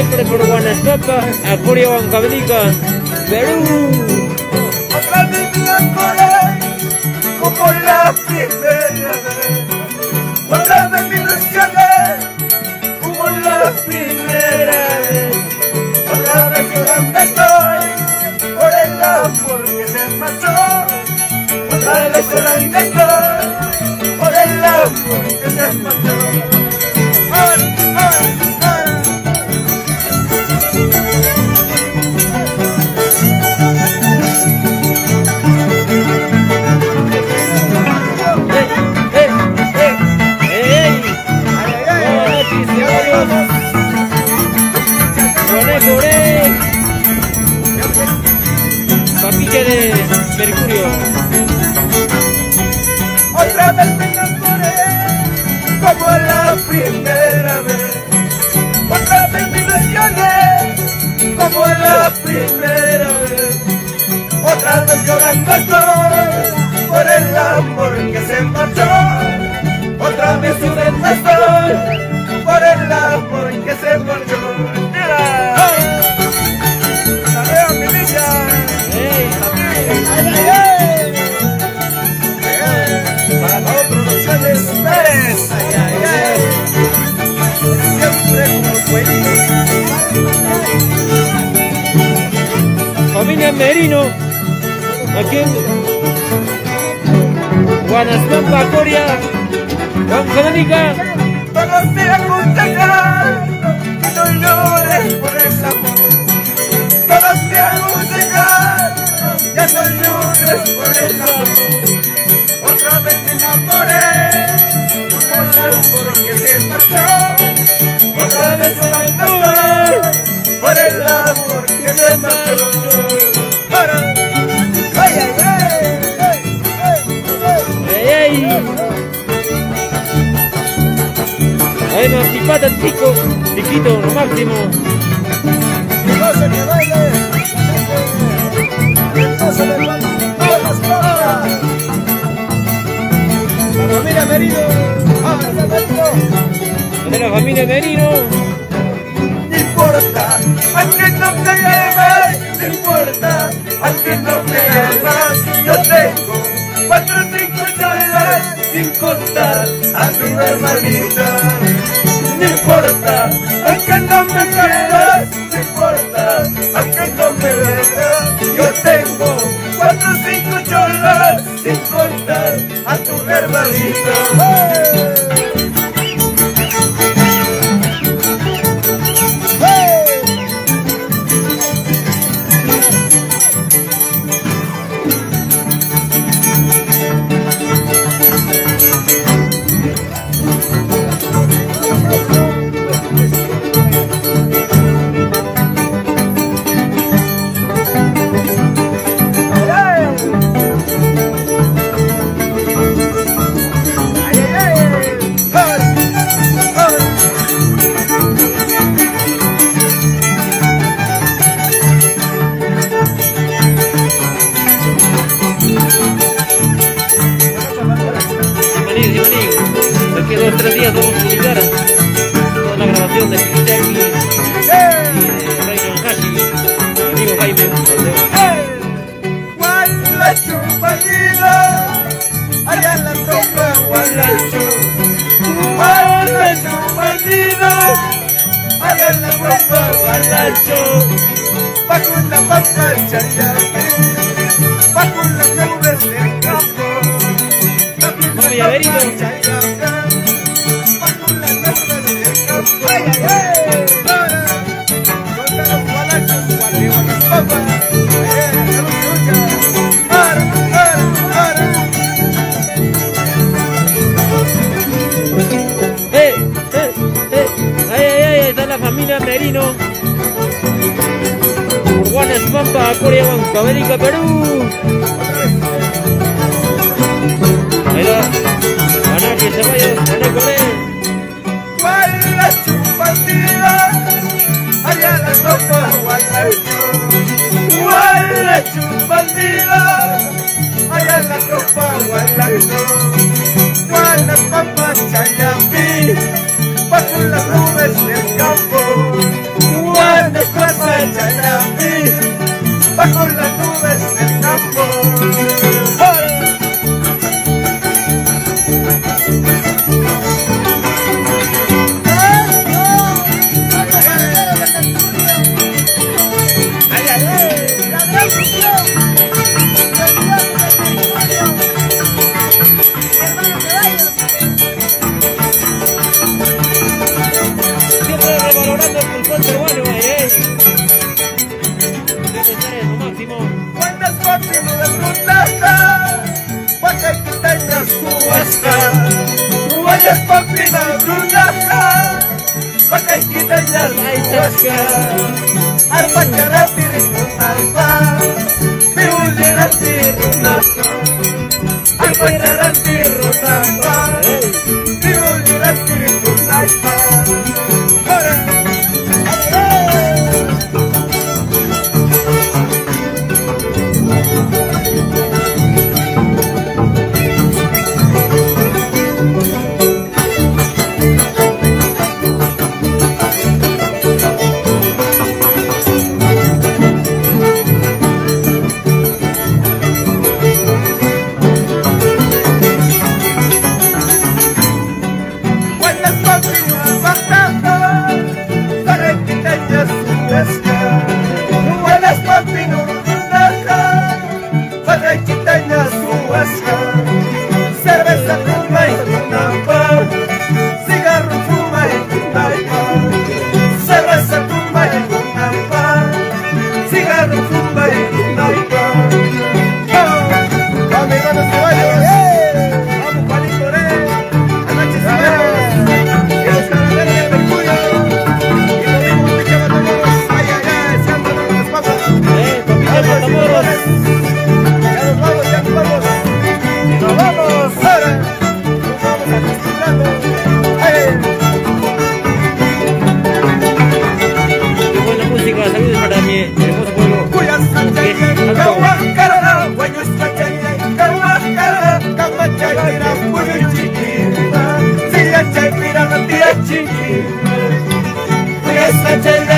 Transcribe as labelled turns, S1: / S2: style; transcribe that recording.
S1: siempre por Guanajuato, Acuria, Huancavelica, Perú.
S2: Otra vez me enamoré, como la primera vez. Otra vez me ilusioné, como la primera vez. Otra vez llorando estoy, por el amor que se marchó. Otra vez llorando estoy, por el amor que se marchó.
S1: Papiche de Mercurio.
S2: Otra vez me enamoré, como la primera vez. Otra vez me ilusioné, como la primera vez. Otra vez llorando estoy, por el amor que se marchó. Otra vez llorando estoy, por el amor que se marchó. ¡Mira! ¡La veo, mi niña! Para todos Producciones Pérez, siempre como feliz.
S1: Familia Merino, aquí en Guanajuato, Acuria, Huancavelica.
S2: Todos te aconsejan que no llores por ese amor. Todos te aconsejan que no llores por ese amor. Otra vez me enamoré, como el amor que se marchó. Otra vez me enamoré, por el amor que se marchó. ¡Ay, ay, ay!
S1: ¡Ey, ey! Ahí nos pipata el pico, piquito, lo máximo.
S2: ¡Que goce, que baile! ¡Entonces le van todas las cosas! ¡La familia Merino! ¡Ábrase adentro!
S1: De la familia Merino.
S2: No importa, aunque no te lleves, no importa, aunque no te lleves, yo tengo 4 o 5 dólares sin contar a tu hermanita. No importa, aunque no me quieras, no importa, aunque no me veas, yo tengo 4 o 5 dólares sin contar a tu hermanita.
S1: Que 2 o 3 días vamos a publicar toda la grabación de Pichaki y de Reino Hashi, mi amigo Jaime.
S2: Gualacho bandido, allá en la tropa Gualacho. Gualacho bandido, allá en la tropa Gualacho. Bajo la pampa chayaque, bajo las nubes del campo.
S1: Familia Merino.
S2: ¡Ay, ay, ay! ¡Contra los gualachos, gualeos, las papas!
S1: Ahí está la familia Merino. Guanajuato, Acuria, Huancavelica, Perú. Ahí va. Para que se vaya, para correr.
S2: Gualacho bandida, allá la tropa Gualacho. Gualacho bandida, allá la tropa Gualacho. Guanas papas chayapí, bajo las nubes del campo. Chayamí, bajo las nubes del campo. ¡Ay!
S1: Siempre revalorando el pulpón peruano, debe ser lo máximo.
S2: Buenas papi no de brutaja, Huacaquitaña su huasca. Buenas papi no de brutaja, Huacaquitaña su huasca. Arpacarati rinunalpa, Piullerati rinunalpa. Arpacarati rinunalpa, Piullerati rinunalpa. Buenas papi no runaja, Huacaquitaña su huasca. Cerveza fuma y tunapa, cigarro fuma y tunapa. Cerveza fuma y tunapa, cigarro fuma y tunapa. ¡Vamos, hermanos caballos! ¡Vamos, Juanito, anoche se vemos! ¡Que los caramelos de Mercurio!
S1: Saludos para mi hermoso pueblo.
S2: Chiquita,